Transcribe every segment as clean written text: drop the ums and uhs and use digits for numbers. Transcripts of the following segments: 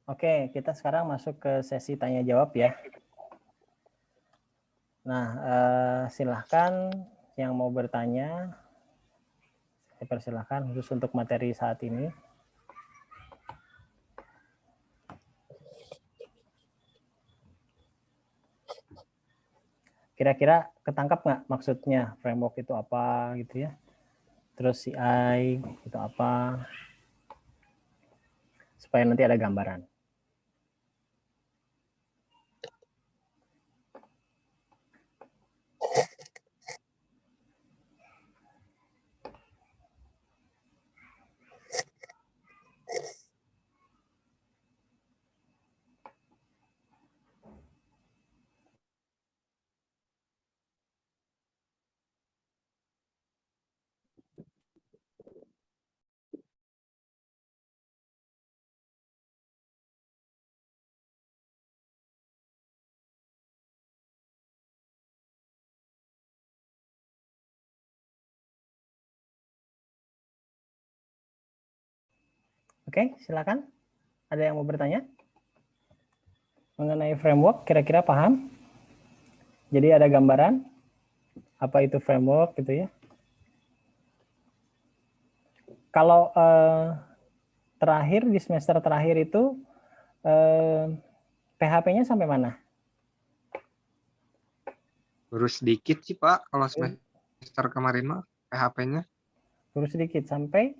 Oke, kita sekarang masuk ke sesi tanya jawab ya. Nah, silahkan yang mau bertanya, saya persilahkan khusus untuk materi saat ini. Kira-kira ketangkap nggak maksudnya framework itu apa gitu ya? Terus CI itu apa? Supaya nanti ada gambaran. Oke, silakan. Ada yang mau bertanya? Mengenai framework, kira-kira paham? Jadi ada gambaran apa itu framework gitu ya. Kalau terakhir di semester terakhir itu PHP-nya sampai mana? Baru sedikit sih Pak, kalau semester kemarin mah PHP-nya. Baru sedikit, sampai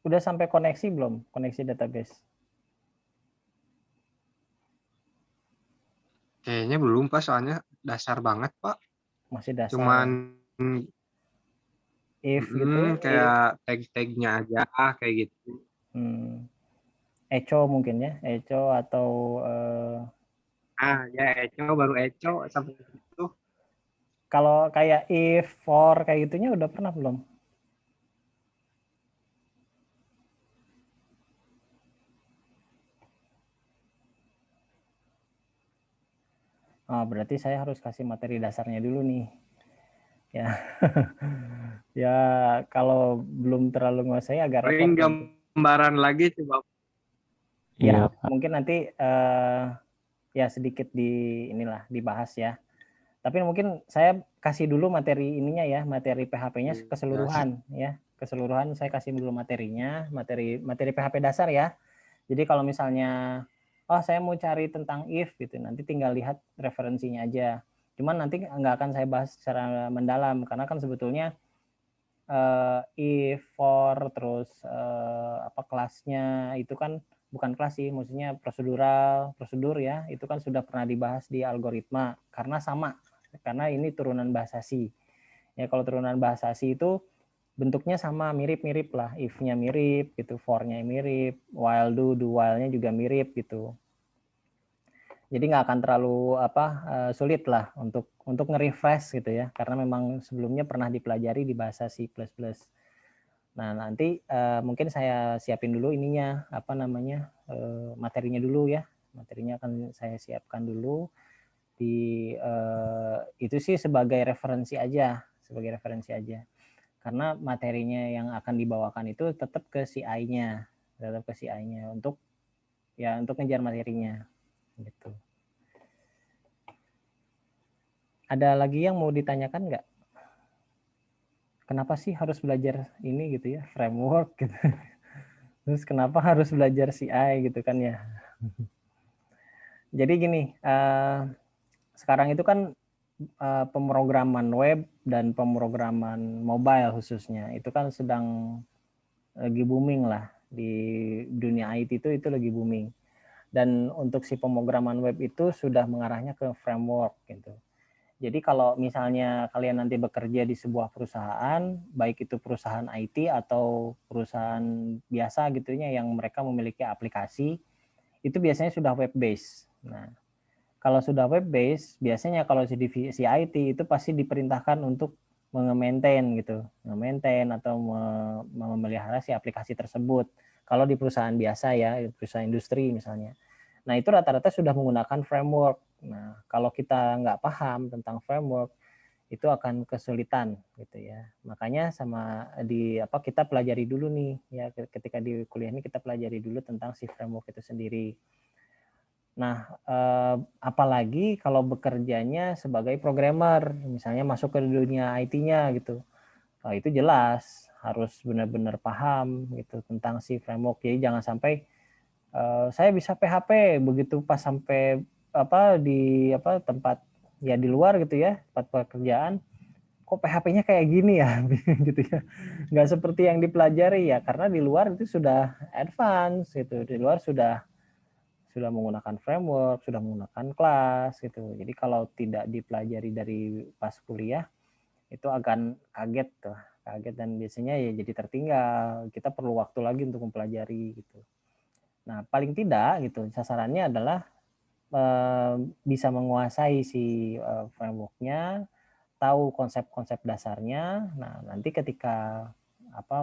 udah sampai koneksi belum? Koneksi database? Kayaknya belum Pak, soalnya dasar banget Pak. Masih dasar Cuman ya. If gitu, if kayak tag-tagnya aja kayak gitu. echo mungkin ya, echo atau Ya Eco baru Eco sampai itu. kalau kayak if, for kayak gitunya udah pernah belum? Oh, berarti saya harus kasih materi dasarnya dulu nih. Ya. Ya, kalau belum terlalu menguasai agak repot Paling nanti. gambaran lagi coba. Ya, mungkin nanti ya sedikit inilah dibahas ya. Tapi mungkin saya kasih dulu materi ininya ya, materi PHP-nya Ya, keseluruhan ya. Keseluruhan saya kasih dulu materinya, materi PHP dasar ya. Jadi kalau misalnya saya mau cari tentang if gitu, nanti tinggal lihat referensinya aja. Cuman nanti nggak akan saya bahas secara mendalam karena kan sebetulnya if, for, terus apa kelasnya itu kan bukan kelas sih, maksudnya prosedur ya, itu kan sudah pernah dibahas di algoritma karena ini turunan bahasa C. Ya kalau turunan bahasa C itu bentuknya sama, mirip-mirip lah, if-nya mirip gitu, for-nya mirip, while do while-nya juga mirip gitu. Jadi nggak akan terlalu sulit lah untuk nge-refresh gitu ya, karena memang sebelumnya pernah dipelajari di bahasa C++. Nah, nanti mungkin saya siapin dulu ininya, materinya dulu ya. Materinya akan saya siapkan dulu di itu sih sebagai referensi aja, Karena materinya yang akan dibawakan itu tetap ke CI-nya, untuk ngejar materinya gitu. Ada lagi yang mau ditanyakan nggak? Kenapa sih harus belajar ini gitu ya, framework gitu. Terus kenapa harus belajar CI gitu kan ya. Jadi gini, sekarang itu kan pemrograman web dan pemrograman mobile khususnya itu kan sedang lagi booming lah di dunia IT itu lagi booming. Dan untuk si pemrograman web itu sudah mengarahnya ke framework gitu. Jadi kalau misalnya kalian nanti bekerja di sebuah perusahaan, baik itu perusahaan IT atau perusahaan biasa gitu ya yang mereka memiliki aplikasi, itu biasanya sudah web based. Nah, kalau sudah web based, biasanya kalau si divisi IT itu pasti diperintahkan untuk menge-maintain gitu, menge-maintain atau memelihara si aplikasi tersebut. Kalau di perusahaan biasa ya, perusahaan industri misalnya. Nah, itu rata-rata sudah menggunakan framework. Nah, kalau kita nggak paham tentang framework, itu akan kesulitan gitu ya. Makanya kita pelajari dulu nih ya, ketika di kuliah ini kita pelajari dulu tentang si framework itu sendiri. Nah, apalagi kalau bekerjanya sebagai programmer, misalnya masuk ke dunia IT-nya gitu. Itu jelas harus benar-benar paham gitu tentang si framework. Jadi jangan sampai saya bisa PHP, begitu pas sampai tempat ya di luar gitu ya, tempat pekerjaan, kok PHP-nya kayak gini ya gitu ya. Nggak seperti yang dipelajari ya, karena di luar itu sudah advance gitu. Di luar sudah menggunakan framework, sudah menggunakan kelas gitu. Jadi kalau tidak dipelajari dari pas kuliah itu akan kaget tuh, kaget dan biasanya ya jadi tertinggal. Kita perlu waktu lagi untuk mempelajari gitu. Nah, paling tidak gitu sasarannya adalah bisa menguasai si framework-nya, tahu konsep-konsep dasarnya. Nah, nanti ketika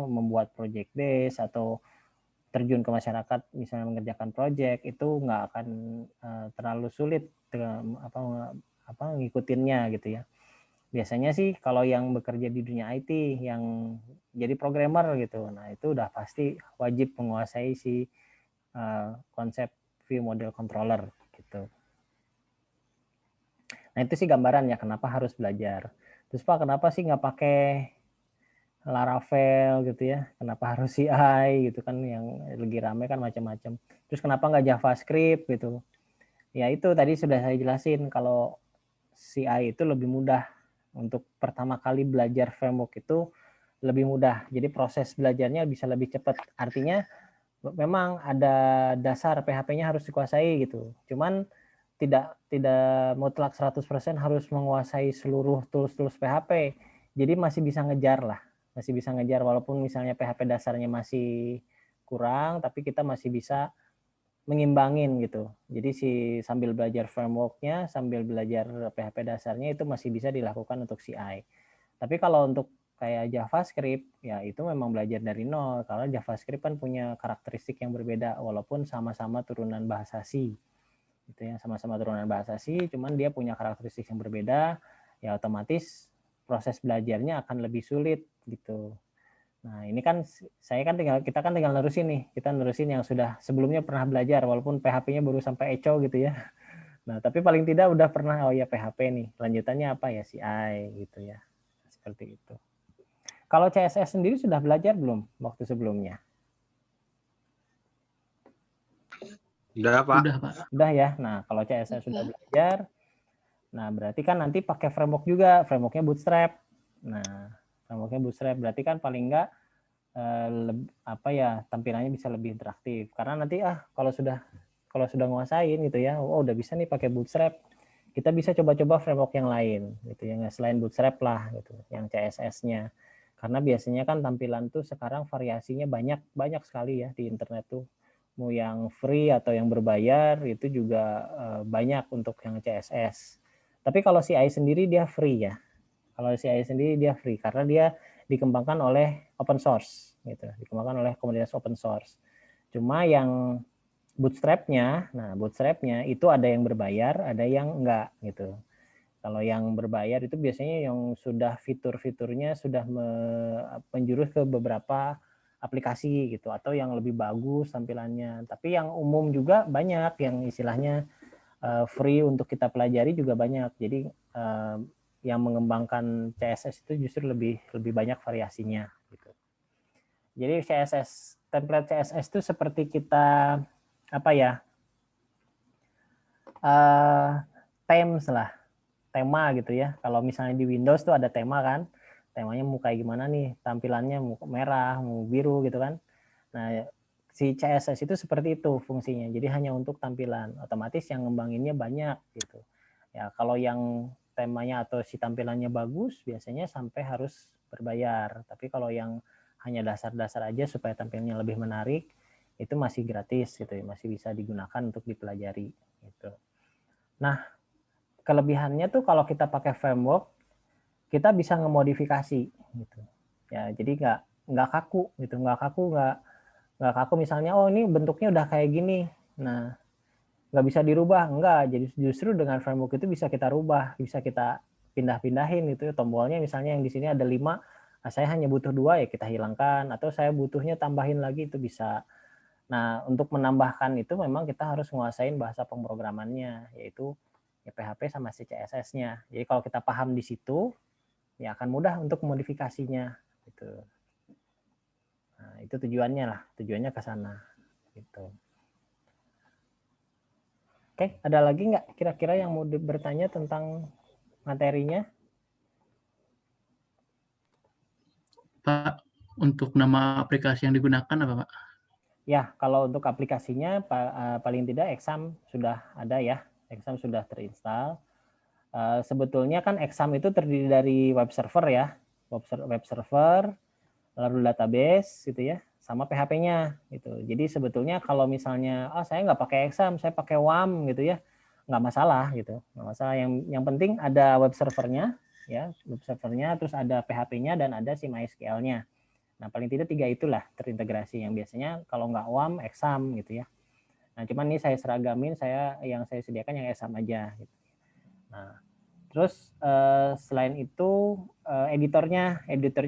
membuat project base atau terjun ke masyarakat, misalnya mengerjakan project, itu nggak akan terlalu sulit ngikutinnya gitu ya. Biasanya sih kalau yang bekerja di dunia IT, yang jadi programmer gitu, nah itu udah pasti wajib menguasai si konsep view model controller gitu. Nah itu sih gambaran ya kenapa harus belajar. Terus Pak, kenapa sih nggak pakai Laravel gitu ya? Kenapa harus CI gitu kan, yang lagi rame kan macam-macam. Terus kenapa nggak JavaScript gitu? Ya itu tadi sudah saya jelasin, kalau CI itu lebih mudah untuk pertama kali belajar framework itu lebih mudah. Jadi proses belajarnya bisa lebih cepat. Artinya memang ada dasar PHP-nya harus dikuasai gitu. Cuman tidak mutlak 100% harus menguasai seluruh tools PHP. Jadi masih bisa ngejar lah. Masih bisa ngejar walaupun misalnya PHP dasarnya masih kurang, tapi kita masih bisa mengimbangin gitu. Jadi sambil belajar framework-nya, sambil belajar PHP dasarnya itu masih bisa dilakukan untuk CI. Tapi kalau untuk kayak JavaScript, ya itu memang belajar dari nol. Karena JavaScript kan punya karakteristik yang berbeda, walaupun sama-sama turunan bahasa C. Gitu ya, sama-sama turunan bahasa C, cuman dia punya karakteristik yang berbeda, ya otomatis proses belajarnya akan lebih sulit gitu. Nah ini kan kita kan tinggal nerusin nih, kita nerusin yang sudah sebelumnya pernah belajar, walaupun PHP-nya baru sampai eco gitu ya. Nah tapi paling tidak udah pernah, oh ya PHP nih, lanjutannya apa ya, CI gitu ya, seperti itu. Kalau CSS sendiri sudah belajar belum waktu sebelumnya? Udah, Pak. Udah ya. Nah kalau CSS sudah belajar, nah berarti kan nanti pakai framework juga, frameworknya Bootstrap. Nah frameworknya Bootstrap berarti kan paling enggak tampilannya bisa lebih interaktif, karena nanti kalau sudah nguasain gitu ya, udah bisa nih pakai Bootstrap, kita bisa coba-coba framework yang lain gitu ya, selain Bootstrap lah gitu, yang CSS-nya, karena biasanya kan tampilan tuh sekarang variasinya banyak sekali ya di internet tuh, mau yang free atau yang berbayar itu juga banyak untuk yang CSS. Tapi kalau CI sendiri dia free ya, kalau CI sendiri dia free karena dia dikembangkan oleh open source gitu, dikembangkan oleh komunitas open source. Cuma yang bootstrapnya itu ada yang berbayar, ada yang enggak gitu. Kalau yang berbayar itu biasanya yang sudah fitur-fiturnya sudah menjurus ke beberapa aplikasi gitu, atau yang lebih bagus tampilannya. Tapi yang umum juga banyak, yang istilahnya free untuk kita pelajari juga banyak. Jadi yang mengembangkan CSS itu justru lebih banyak variasinya gitu. Jadi template CSS itu seperti kita themes lah, tema gitu ya. Kalau misalnya di Windows tuh ada tema kan, temanya mau kayak gimana nih, tampilannya mau merah, mau biru gitu kan. Nah si CSS itu seperti itu fungsinya, jadi hanya untuk tampilan, otomatis yang ngembanginnya banyak gitu ya. Kalau yang temanya atau si tampilannya bagus biasanya sampai harus berbayar, tapi kalau yang hanya dasar-dasar aja supaya tampilnya lebih menarik itu masih gratis gitu ya, masih bisa digunakan untuk dipelajari gitu. Nah kelebihannya tuh kalau kita pakai framework kita bisa ngemodifikasi gitu ya, jadi nggak kaku gitu, nggak kaku misalnya, oh ini bentuknya udah kayak gini, nggak bisa dirubah, enggak. Jadi justru dengan framework itu bisa kita rubah, bisa kita pindah-pindahin itu tombolnya, misalnya yang di sini ada 5, saya hanya butuh 2 ya kita hilangkan, atau saya butuhnya tambahin lagi itu bisa. Nah, untuk menambahkan itu memang kita harus menguasain bahasa pemrogramannya, yaitu ya PHP sama si CSS-nya. Jadi kalau kita paham di situ, ya akan mudah untuk modifikasinya gitu. Nah, itu tujuannya lah, tujuannya ke sana gitu. Oke, ada lagi nggak kira-kira yang mau bertanya tentang materinya? Pak, untuk nama aplikasi yang digunakan apa, Pak? Ya, kalau untuk aplikasinya paling tidak Exam sudah ada ya, Exam sudah terinstall. Sebetulnya kan Exam itu terdiri dari web server ya, web server, lalu database gitu ya, sama PHP-nya gitu. Jadi sebetulnya kalau misalnya saya nggak pakai Exam, saya pakai WAM gitu ya, nggak masalah gitu, nggak masalah. Yang penting ada web servernya ya, web servernya, terus ada PHP-nya dan ada si MySQL-nya. Nah, paling tidak 3 itulah terintegrasi, yang biasanya kalau nggak WAM, Exam gitu ya. Nah, cuman ini saya seragamin, yang saya sediakan yang Exam aja gitu. Nah, terus selain itu editornya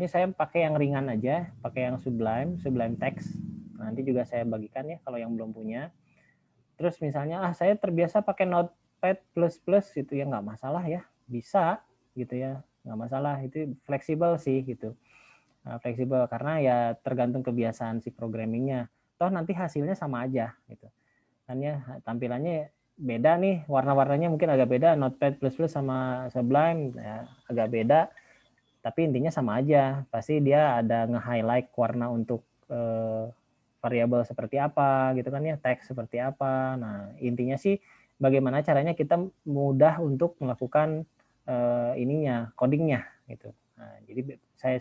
saya pakai yang ringan aja, pakai yang Sublime Text. Nanti juga saya bagikan ya kalau yang belum punya. Terus misalnya saya terbiasa pakai Notepad++ itu ya nggak masalah ya, bisa gitu ya, nggak masalah, itu fleksibel sih gitu. Fleksibel karena ya tergantung kebiasaan si programmingnya. Toh nanti hasilnya sama aja gitu. Kan ya tampilannya beda nih, warna-warnanya mungkin agak beda, Notepad++ sama Sublime ya, agak beda, tapi intinya sama aja. Pasti dia ada nge-highlight warna untuk variabel seperti apa gitu kan ya, teks seperti apa. Nah, intinya sih bagaimana caranya kita mudah untuk melakukan codingnya gitu. Nah, jadi saya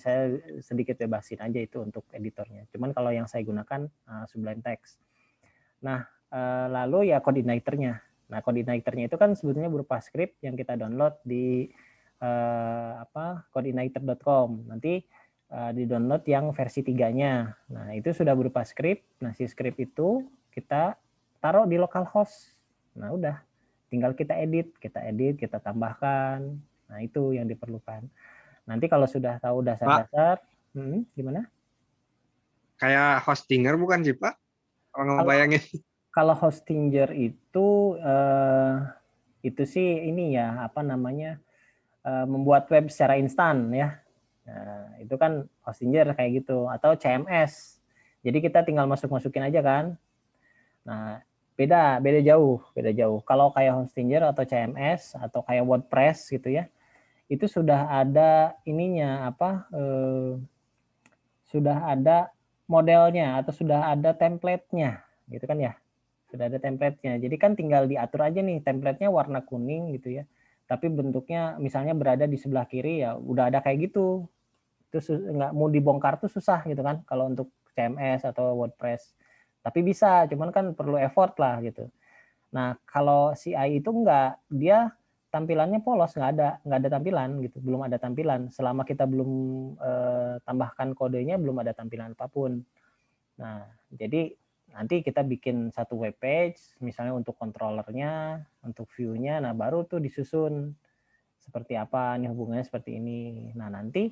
sedikit bebasin aja itu untuk editornya. Cuman kalau yang saya gunakan Sublime Text. Nah, lalu ya coordinator-nya. Nah, coordinator-nya itu kan sebetulnya berupa script yang kita download di coordinator.com. Nanti di download yang versi 3-nya. Nah, itu sudah berupa script. Nah, si script itu kita taruh di localhost. Nah, udah. Tinggal kita edit, kita tambahkan. Nah, itu yang diperlukan. Nanti kalau sudah tahu dasar-dasar, gimana? Kayak Hostinger bukan sih, Pak? Kalau ngebayangin. Kalau Hostinger itu sih ini ya, membuat web secara instan ya. Nah, itu kan Hostinger kayak gitu, atau CMS. Jadi kita tinggal masukin aja kan. Nah, beda jauh. Kalau kayak Hostinger atau CMS atau kayak WordPress gitu ya, itu sudah ada sudah ada modelnya atau sudah ada template-nya gitu kan ya, sudah ada template-nya. Jadi kan tinggal diatur aja nih, template-nya warna kuning gitu ya, tapi bentuknya misalnya berada di sebelah kiri, ya udah ada kayak gitu. Itu nggak mau dibongkar tuh susah gitu kan kalau untuk CMS atau WordPress, tapi bisa, cuman kan perlu effort lah gitu. Nah, kalau CI itu enggak, dia tampilannya polos, nggak ada tampilan gitu, belum ada tampilan. Selama kita belum tambahkan kodenya, belum ada tampilan apapun. Nah, jadi nanti kita bikin satu web page, misalnya untuk controllernya, untuk view-nya, nah baru tuh disusun seperti apa, nih hubungannya seperti ini. Nah, nanti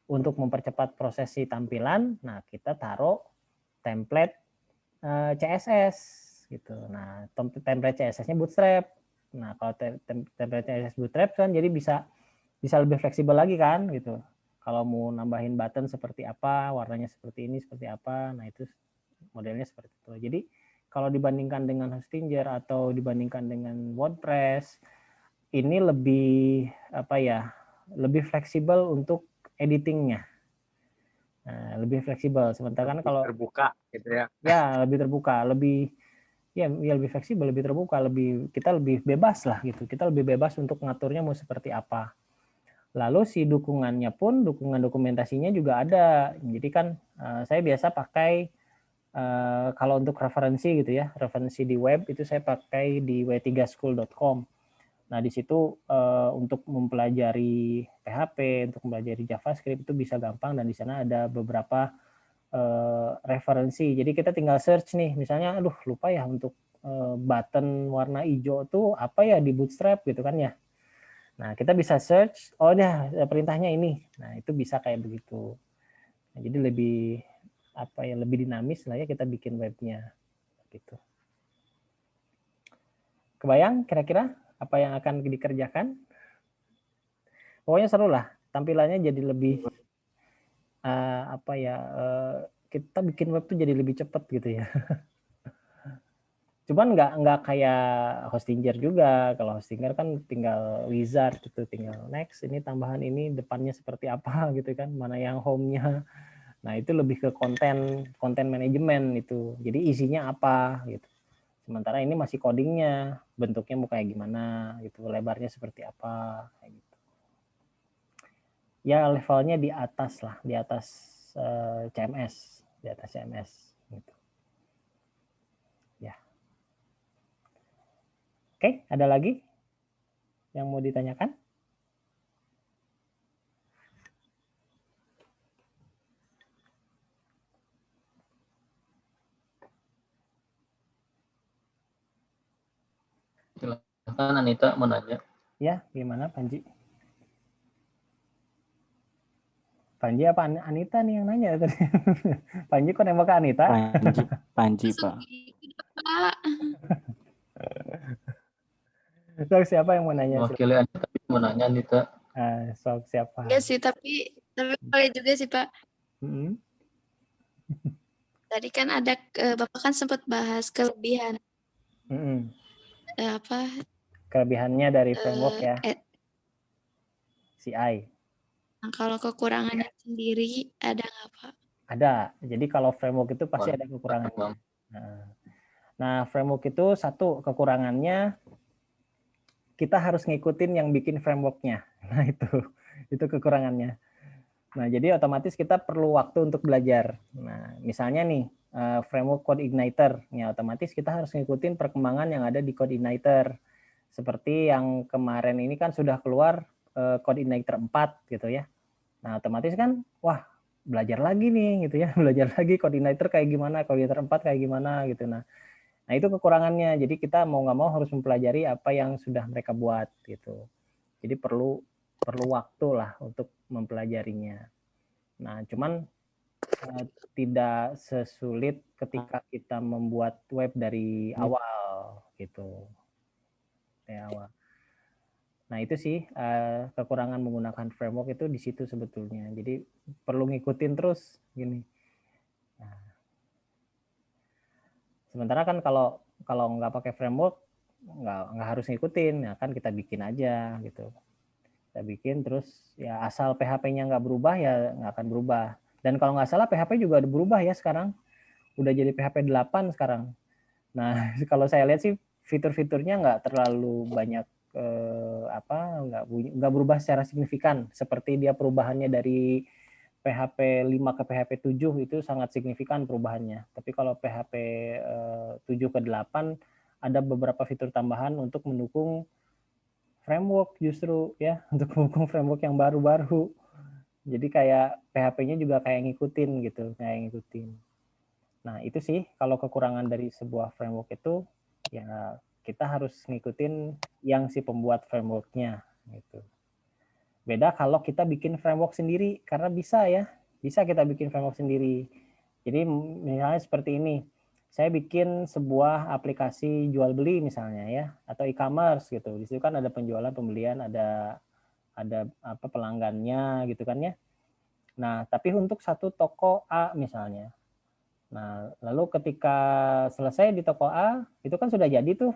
untuk mempercepat proses si tampilan, nah kita taruh template CSS gitu. Nah, template CSS-nya Bootstrap. Nah, kalau template CSS Bootstrap kan jadi bisa lebih fleksibel lagi kan gitu. Kalau mau nambahin button seperti apa, warnanya seperti ini, seperti apa, nah itu modelnya seperti itu. Jadi kalau dibandingkan dengan Hostinger atau dibandingkan dengan WordPress, ini lebih lebih fleksibel untuk editingnya. Nah, lebih fleksibel. Sementara kan kalau terbuka gitu ya. Ya, lebih terbuka, lebih fleksibel, lebih terbuka, kita lebih bebas lah gitu. Kita lebih bebas untuk ngaturnya mau seperti apa. Lalu si dukungan dokumentasinya juga ada. Jadi kan saya biasa pakai kalau untuk referensi gitu ya, referensi di web itu saya pakai di w3school.com. Nah, di situ untuk mempelajari PHP, untuk mempelajari JavaScript itu bisa gampang, dan di sana ada beberapa referensi. Jadi kita tinggal search nih, misalnya lupa ya untuk button warna hijau tuh apa ya di Bootstrap gitu kan ya. Nah, kita bisa search, oh ya perintahnya ini. Nah, itu bisa kayak begitu. Nah, jadi lebih lebih dinamis lah ya kita bikin webnya gitu. Kebayang kira-kira apa yang akan dikerjakan? Pokoknya seru lah, tampilannya jadi lebih kita bikin web tuh jadi lebih cepat gitu ya. Cuman nggak kayak Hostinger juga. Kalau Hostinger kan tinggal wizard gitu, tinggal next, ini tambahan ini depannya seperti apa gitu kan, mana yang home-nya. Nah, itu lebih ke konten manajemen itu. Jadi isinya apa gitu. Sementara ini masih codingnya, bentuknya mau kayak gimana gitu, lebarnya seperti apa kayak gitu. Ya levelnya di atas lah, di atas CMS, di atas CMS gitu. Ya. Oke, ada lagi yang mau ditanyakan? Silakan Anita mau nanya. Ya, gimana Panji? Panji apa Anita nih yang nanya tadi? Panji kok nembak ke Anita? Panji Pak. So, siapa yang mau nanya? Mewakili Anita mau nanya Anita. So, siapa? Enggak sih, tapi boleh juga sih Pak. Tadi kan ada Bapak kan sempat bahas kelebihan kelebihannya dari framework ya, CI. Nah, kalau kekurangannya sendiri ada nggak Pak? Ada. Jadi kalau framework itu pasti ada kekurangannya. Nah, framework itu satu kekurangannya kita harus ngikutin yang bikin frameworknya. Nah, itu kekurangannya. Nah, jadi otomatis kita perlu waktu untuk belajar. Nah, misalnya nih framework CodeIgniter, ya otomatis kita harus ngikutin perkembangan yang ada di CodeIgniter. Seperti yang kemarin ini kan sudah keluar CodeIgniter 4 gitu ya. Nah, otomatis kan wah, belajar lagi nih gitu ya. Belajar lagi CodeIgniter kayak gimana, CodeIgniter 4 kayak gimana gitu. Nah, itu kekurangannya. Jadi kita mau nggak mau harus mempelajari apa yang sudah mereka buat gitu. Jadi perlu waktu lah untuk mempelajarinya. Nah, cuman tidak sesulit ketika kita membuat web dari awal gitu. Dari awal. Nah, itu sih kekurangan menggunakan framework itu di situ sebetulnya. Jadi perlu ngikutin terus gini. Nah, sementara kan kalau nggak pakai framework nggak harus ngikutin, ya kan kita bikin aja gitu. Kita bikin terus ya asal PHP-nya nggak berubah ya nggak akan berubah. Dan kalau nggak salah PHP juga udah berubah ya sekarang. Udah jadi PHP 8 sekarang. Nah, kalau saya lihat sih fitur-fiturnya nggak terlalu banyak nggak berubah secara signifikan seperti dia perubahannya dari PHP 5 ke PHP 7 itu sangat signifikan perubahannya. Tapi kalau PHP 7 ke 8 ada beberapa fitur tambahan untuk mendukung framework justru ya, untuk mendukung framework yang baru-baru. Jadi kayak PHP-nya juga kayak ngikutin gitu, kayak ngikutin. Nah, itu sih kalau kekurangan dari sebuah framework itu ya kita harus ngikutin yang si pembuat framework-nya gitu. Beda kalau kita bikin framework sendiri karena bisa kita bikin framework sendiri. Jadi misalnya seperti ini. Saya bikin sebuah aplikasi jual beli misalnya ya atau e-commerce gitu. Di situ kan ada penjualan, pembelian, ada pelanggannya gitu kan ya. Nah, tapi untuk satu toko A misalnya. Nah, lalu ketika selesai di toko A, itu kan sudah jadi tuh.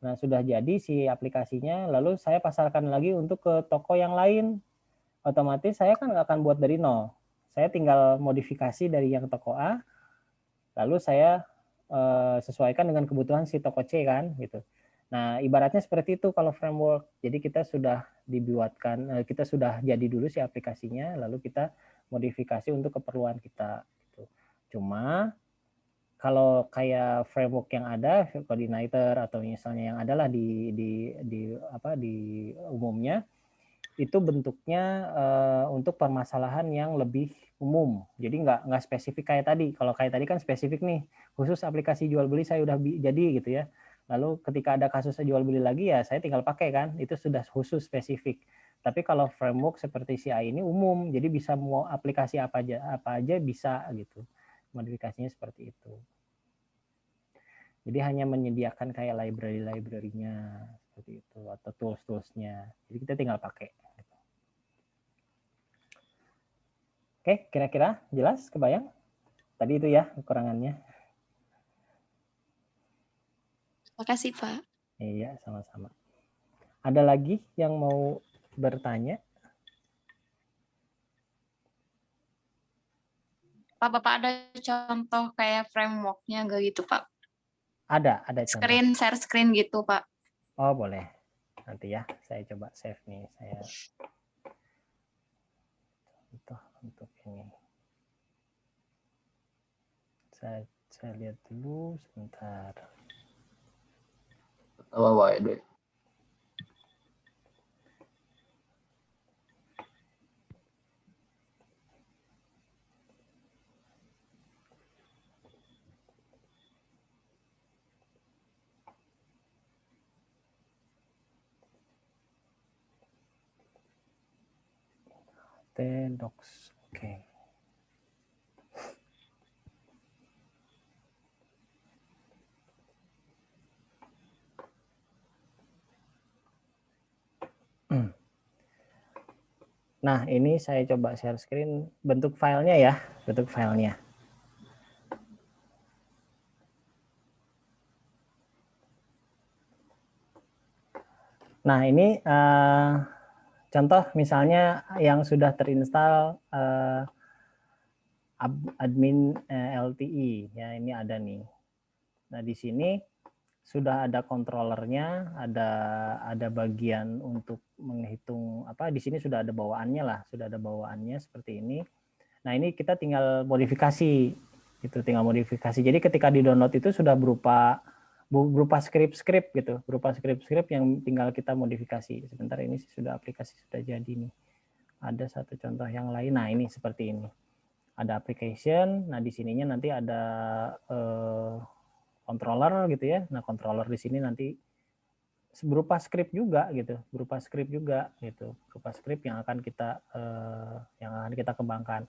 Nah, sudah jadi si aplikasinya, lalu saya pasarkan lagi untuk ke toko yang lain. Otomatis saya kan nggak akan buat dari nol. Saya tinggal modifikasi dari yang toko A, lalu saya sesuaikan dengan kebutuhan si toko C kan, gitu. Nah, ibaratnya seperti itu kalau framework. Jadi kita sudah dibuatkan, kita sudah jadi dulu si aplikasinya, lalu kita modifikasi untuk keperluan kita. Gitu. Cuma kalau kayak framework yang ada, CodeIgniter atau misalnya yang adalah di umumnya, itu bentuknya untuk permasalahan yang lebih umum. Jadi nggak spesifik kayak tadi. Kalau kayak tadi kan spesifik nih, khusus aplikasi jual beli saya udah jadi gitu ya. Lalu ketika ada kasus jual beli lagi ya saya tinggal pakai kan, itu sudah khusus spesifik. Tapi kalau framework seperti CI ini umum, jadi bisa mau aplikasi apa aja bisa gitu. Modifikasinya seperti itu. Jadi hanya menyediakan kayak library-nya seperti itu atau tools-toolsnya. Jadi kita tinggal pakai. Oke, kira-kira jelas, kebayang? Tadi itu ya kekurangannya. Makasih, Pak. Iya, sama-sama. Ada lagi yang mau bertanya? Pak, Bapak ada contoh kayak framework-nya nggak gitu, Pak? Ada contoh. Share screen gitu, Pak. Oh, boleh. Nanti ya, saya coba save nih. Saya contoh untuk ini. Saya lihat dulu sebentar. Deh. Docs, oke. Nah, ini saya coba share screen bentuk filenya ya, bentuk filenya. Nah, ini contoh misalnya yang sudah terinstall admin LTE ya, ini ada nih. Nah, di sini sudah ada controllernya, ada bagian untuk menghitung apa, di sini sudah ada bawaannya lah, sudah ada bawaannya seperti ini. Nah, ini kita tinggal modifikasi, itu tinggal modifikasi. Jadi ketika di download itu sudah berupa script gitu, berupa script yang tinggal kita modifikasi. Sebentar, ini sudah aplikasi sudah jadi nih. Ada satu contoh yang lain. Nah, ini seperti ini. Ada application. Nah, di sininya nanti ada controller gitu ya. Nah, controller di sini nanti berupa script juga gitu, berupa script yang akan kita kembangkan.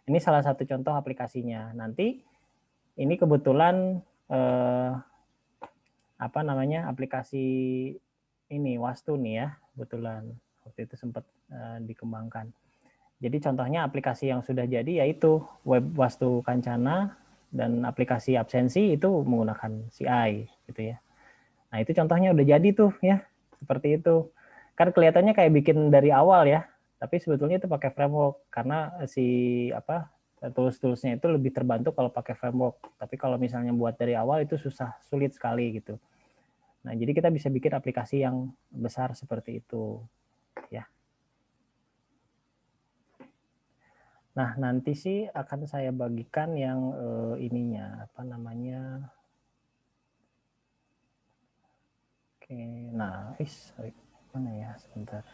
Ini salah satu contoh aplikasinya. Nanti ini kebetulan aplikasi ini Wastu nih ya, kebetulan waktu itu sempat dikembangkan. Jadi contohnya aplikasi yang sudah jadi yaitu web Wastu Kancana dan aplikasi absensi itu menggunakan CI gitu ya. Nah, itu contohnya udah jadi tuh ya, seperti itu. Kan kelihatannya kayak bikin dari awal ya, tapi sebetulnya itu pakai framework karena tools-toolsnya itu lebih terbantu kalau pakai framework. Tapi kalau misalnya buat dari awal itu sulit sekali gitu. Nah, jadi kita bisa bikin aplikasi yang besar seperti itu ya. Nah, nanti sih akan saya bagikan yang ininya Oke, nah, mana ya, sebentar.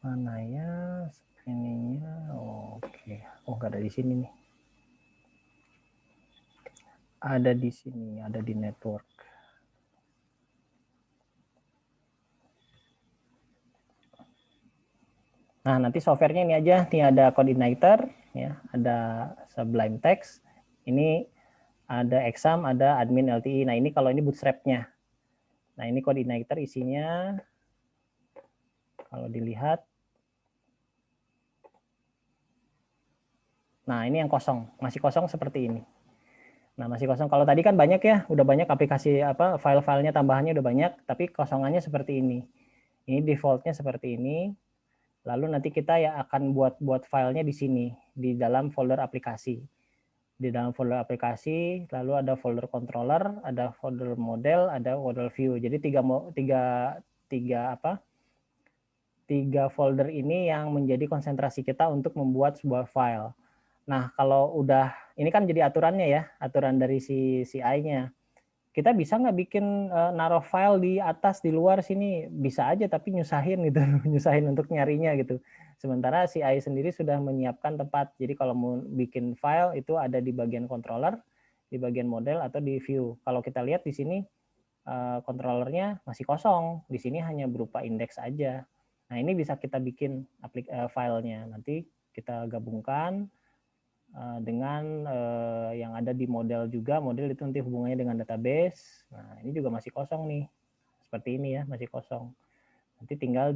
Mana ya screeningnya? Oke. Oh, nggak ada di sini nih. Ada di sini, ada di network. Nah, nanti softwarenya ini aja. Nih ada coordinator, ya, ada Sublime Text. Ini ada exam, ada admin LTE. Nah, ini kalau ini bootstrap-nya. Nah, ini coordinator isinya. Kalau dilihat. Nah, ini yang kosong. Masih kosong seperti ini. Nah, masih kosong. Kalau tadi kan banyak ya, udah banyak aplikasi file-filenya tambahannya udah banyak, tapi kosongannya seperti ini. Ini default-nya seperti ini. Lalu nanti kita ya akan buat filenya di sini, di dalam folder aplikasi. Di dalam folder aplikasi, lalu ada folder controller, ada folder model, ada folder view. Jadi tiga folder ini yang menjadi konsentrasi kita untuk membuat sebuah file. Nah, kalau udah, ini kan jadi aturannya ya, aturan dari si CI-nya. Kita bisa nggak bikin naruh file di atas, di luar sini? Bisa aja, tapi nyusahin gitu, nyusahin untuk nyarinya gitu. Sementara CI sendiri sudah menyiapkan tempat. Jadi kalau mau bikin file itu ada di bagian controller, di bagian model atau di view. Kalau kita lihat di sini controllernya masih kosong. Di sini hanya berupa indeks aja. Nah, ini bisa kita bikin filenya. Nanti kita gabungkan dengan yang ada di model juga. Model itu nanti hubungannya dengan database. Nah, ini juga masih kosong nih. Seperti ini ya, masih kosong. Nanti tinggal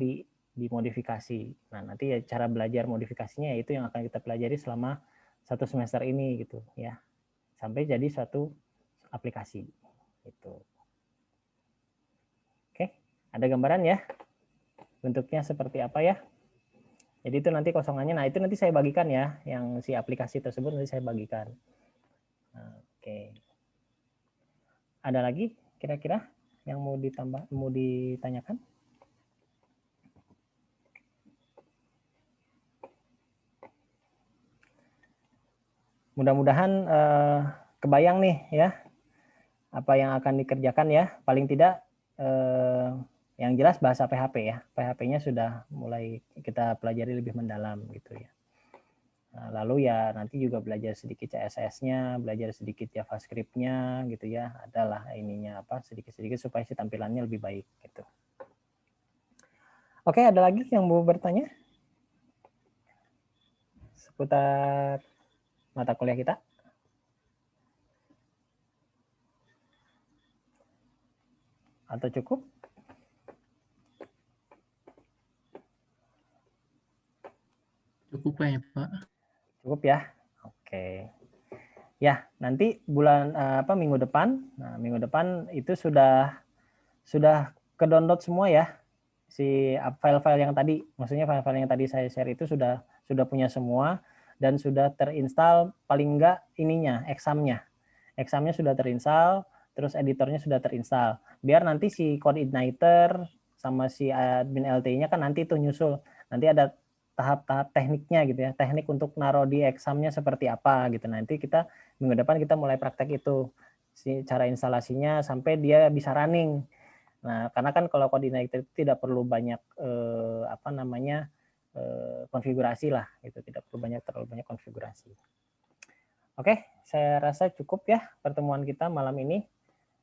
dimodifikasi. Nah, nanti ya cara belajar modifikasinya itu yang akan kita pelajari selama 1 semester ini gitu ya. Sampai jadi suatu aplikasi gitu. Oke, ada gambaran ya? Bentuknya seperti apa ya? Jadi itu nanti kosongannya. Nah, itu nanti saya bagikan ya, yang si aplikasi tersebut nanti saya bagikan. Nah, oke. Ada lagi kira-kira yang mau ditanyakan? Mudah-mudahan kebayang nih ya apa yang akan dikerjakan ya. Paling tidak yang jelas bahasa PHP ya. PHP-nya sudah mulai kita pelajari lebih mendalam gitu ya. Nah, lalu ya nanti juga belajar sedikit CSS-nya, belajar sedikit JavaScript-nya gitu ya. Adalah ininya apa sedikit-sedikit supaya si tampilannya lebih baik gitu. Oke, ada lagi yang mau bertanya seputar mata kuliah kita? Atau cukup? Cukup ya, Pak. Cukup ya. Oke. Ya, nanti bulan minggu depan. Nah, minggu depan itu sudah ke-download semua ya. Si file-file yang tadi, maksudnya file-file yang tadi saya share itu sudah punya semua dan sudah terinstall paling enggak ininya, examnya. Examnya sudah terinstall, terus editornya sudah terinstall. Biar nanti si coordinator sama si admin LT-nya kan nanti tuh nyusul. Nanti ada tahap-tahap tekniknya gitu ya. Teknik untuk naruh di examnya seperti apa gitu. Nanti kita minggu depan kita mulai praktek itu. Si cara instalasinya sampai dia bisa running. Nah, karena kan kalau coordinator itu tidak perlu banyak konfigurasi lah gitu, tidak perlu terlalu banyak konfigurasi. Oke, saya rasa cukup ya pertemuan kita malam ini.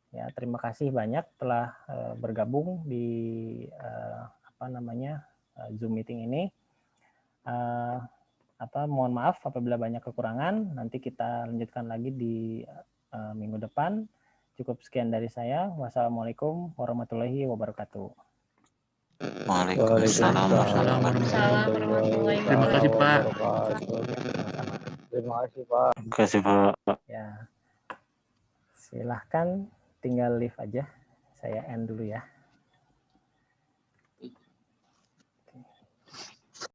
Ya, terima kasih banyak telah bergabung di Zoom meeting ini. Mohon maaf apabila banyak kekurangan. Nanti kita lanjutkan lagi di minggu depan. Cukup sekian dari saya. Wassalamualaikum warahmatullahi wabarakatuh. Waalaikumsalam warahmatullahi Terima kasih, Pak. Terima kasih, Pak. Terima kasih, Pak. Ya, silahkan tinggal leave aja. Saya end dulu ya.